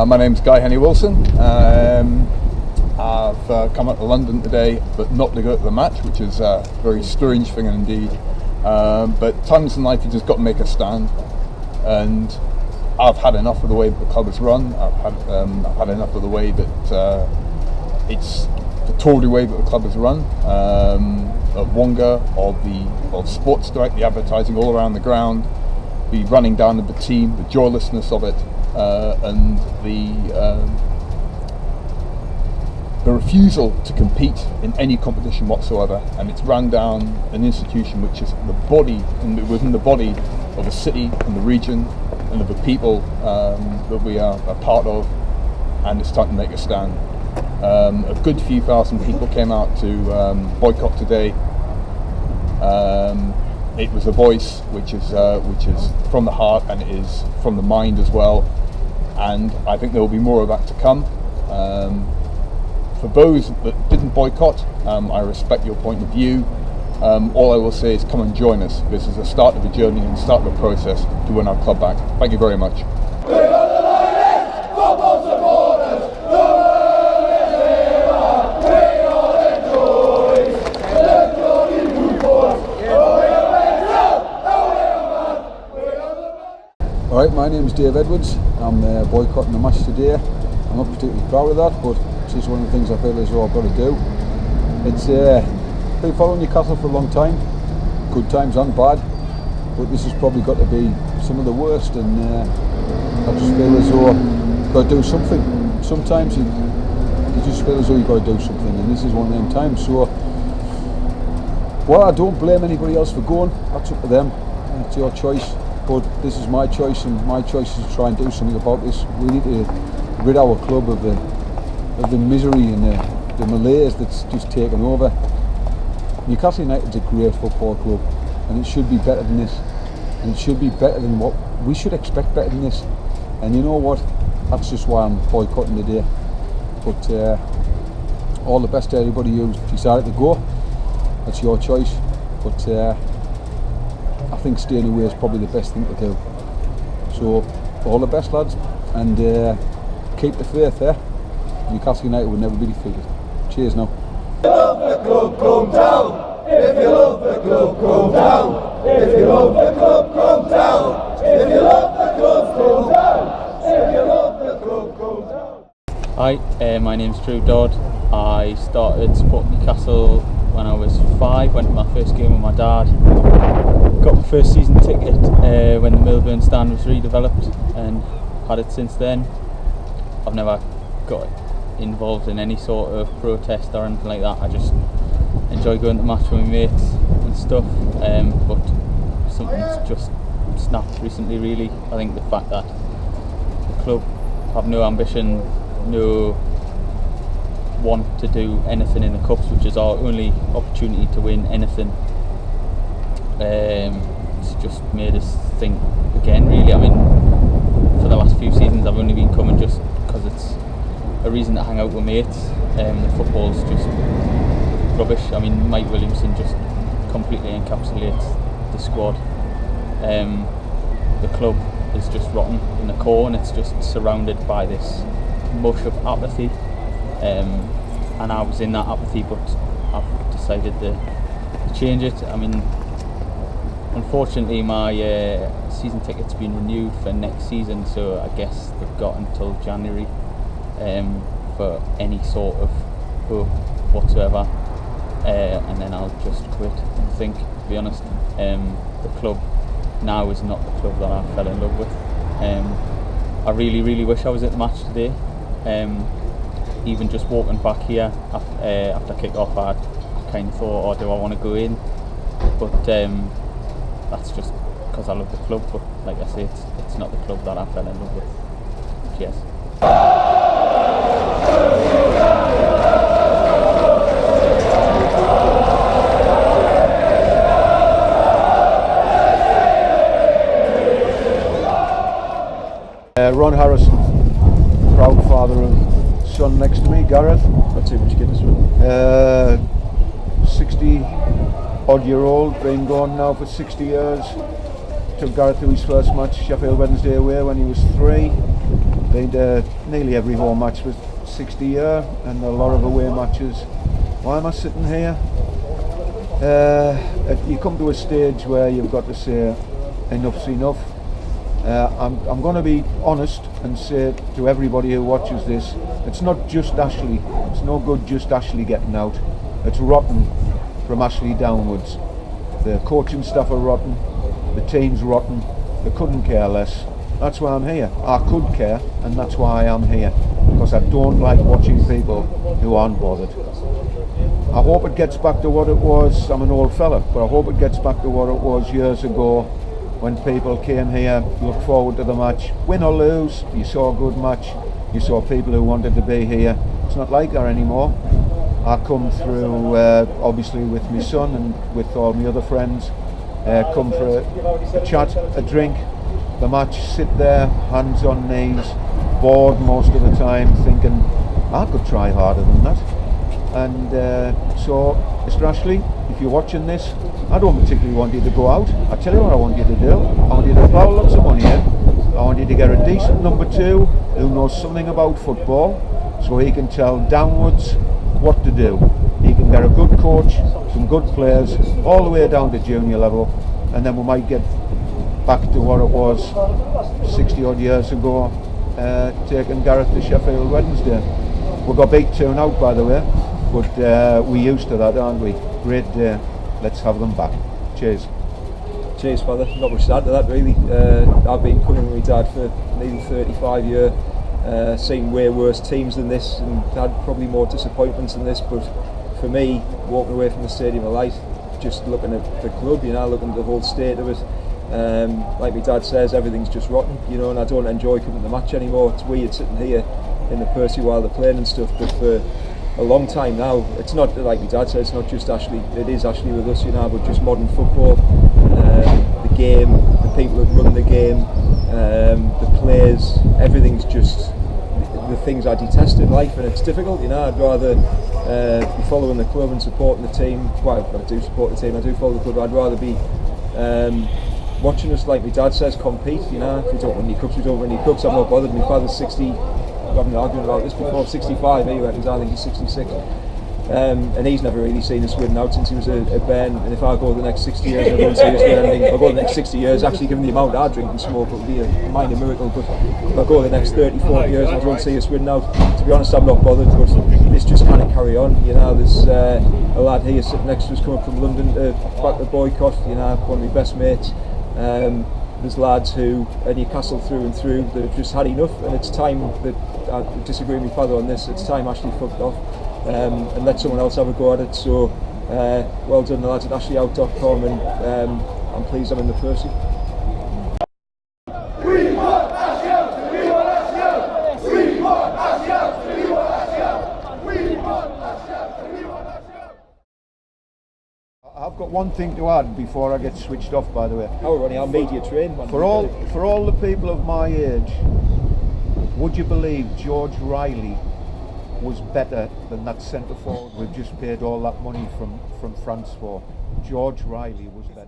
My name's Guy Henry Wilson. I've come up to London today, but not to go to the match, which is a very strange thing indeed. But times in life you just got to make a stand, and I've had enough of the way that the club is run. I've had enough of the way that it's the Tory way that the club is run, of Wonga, of Sports Direct, the advertising all around the ground, the running down of the team, the joylessness of it. And the refusal to compete in any competition whatsoever, and it's run down an institution which is the body within the body of a city and the region and of the people that we are a part of, and it's time to make a stand. A good few thousand people came out to boycott today. It was a voice which is from the heart, and it is from the mind as well. And I think there will be more of that to come. For those that didn't boycott, I respect your point of view. All I will say is come and join us. This is the start of a journey and the start of a process to win our club back. Thank you very much. Alright, my name is Dave Edwards. I'm boycotting the match today. I'm not particularly proud of that, but it's just one of the things I feel as though I've got to do. It's been following Newcastle for a long time, good times and bad, but this has probably got to be some of the worst, and I just feel as though I've got to do something. Sometimes you just feel as though you've got to do something, and this is one of them times. So, well, I don't blame anybody else for going. That's up to them. It's your choice. But this is my choice, and my choice is to try and do something about this. We need to rid our club of the misery and the malaise that's just taken over. Newcastle United's a great football club, and it should be better than this. And it should be better than what we should expect, better than this. And you know what? That's just why I'm boycotting today. But all the best to everybody who's decided to go. That's your choice. But I think staying away is probably the best thing to do. So, all the best, lads, and keep the faith, Newcastle United will never be defeated. Cheers now. If you love the club, come down. If you love the club, come down. If you love the club, come down. If you love the club, come down. If you love the club, come down. Hi, my name's Drew Dodd. I started supporting Newcastle when I was 5, went to my first game with my dad. Got my first season ticket when the Milburn stand was redeveloped, and had it since then. I've never got involved in any sort of protest or anything like that. I just enjoy going to match with my mates and stuff, but something's just snapped recently really. I think the fact that the club have no ambition, no want to do anything in the Cups, which is our only opportunity to win anything. It's just made us think again really. I mean, for the last few seasons I've only been coming just because it's a reason to hang out with mates. The football's just rubbish. I mean, Mike Williamson just completely encapsulates the squad. The club is just rotten in the core, and it's just surrounded by this mush of apathy. And I was in that apathy, but I've decided to change it. I mean, unfortunately my season ticket's been renewed for next season, so I guess they've got until January for any sort of hope whatsoever, and then I'll just quit, I think, to be honest. The club now is not the club that I fell in love with. I really wish I was at the match today. Even just walking back here after kick-off, I kind of thought, oh, do I want to go in? But that's just because I love the club. But like I say, it's not the club that I fell in love with. Cheers. Ron Harrison, proud father of son next to me, Gareth. Let's see what you get us with. odd-year-old, been going now for 60 years. Took Gareth to his first match, Sheffield Wednesday away, when he was 3. Been to nearly every home match for 60 years, and a lot of away matches. Why am I sitting here? You come to a stage where you've got to say enough's enough. I'm going to be honest and say to everybody who watches this, it's not just Ashley. It's no good just Ashley getting out. It's rotten from Ashley downwards. The coaching staff are rotten. The team's rotten. They couldn't care less. That's why I'm here. I could care, and that's why I'm here. Because I don't like watching people who aren't bothered. I hope it gets back to what it was. I'm an old fella, but I hope it gets back to what it was years ago, when people came here, looked forward to the match. Win or lose, you saw a good match. You saw people who wanted to be here. It's not like that anymore. I come through, obviously with my son and with all my other friends, come for a chat, a drink, the match, sit there, hands on knees, bored most of the time, thinking, I could try harder than that. And so, Mr. Ashley, if you're watching this, I don't particularly want you to go out. I tell you what I want you to do. I want you to plough lots of money in. I want you to get a decent number 2 who knows something about football, so he can tell downwards what to do. He can get a good coach, some good players, all the way down to junior level, and then we might get back to what it was 60 odd years ago, taking Gareth to Sheffield Wednesday. We got beat 2-0, by the way, but we're used to that, aren't we? Great day. Let's have them back. Cheers. Cheers, Father. Not much to add to that, really. I've been coming with my dad for nearly 35 years, seen way worse teams than this, and had probably more disappointments than this. But for me, walking away from the Stadium of Light, just looking at the club, looking at the whole state of it, like my dad says, everything's just rotten, and I don't enjoy coming to the match anymore. It's weird sitting here in the Percy while they're playing and stuff, but for a long time now, it's not, like my dad said, it's not just Ashley, it is Ashley with us, but just modern football, the game, the people that run the game, the players, everything's just the things I detest in life, and it's difficult, I'd rather be following the club and supporting the team. Well, I do support the team, I do follow the club, I'd rather be watching us, like my dad says, compete. If we don't win any cups, we don't win any cups. I'm not bothered. My father's 60, I've been arguing about this before, 65 he reckons, I think he's 66. And he's never really seen us win out since he was a Ben, and if I go the next 60 years I don't see us win anything. If I go the next 60 years, actually given the amount I drink and smoke, it would be a minor miracle, but if I go the next 30, 40 years I don't see us win out, to be honest I'm not bothered, but it's just kind of carry on. There's a lad here sitting next to us coming from London to back the boycott, one of my best mates. There's lads who are Newcastle through and through that have just had enough, and it's time that, I disagree with my father on this, it's time Ashley fucked off and let someone else have a go at it. So well done the lads at ashlyout.com, and I'm pleased I'm in the Percy. We want Ashley! We want Ashley! We want Ashley! We want Ashley! We want Ashley! We want Ashley! I've got one thing to add before I get switched off, by the way. How we're running our media train. For all the people of my age, would you believe George Riley was better than that centre forward we've just paid all that money from France for? George Riley was better.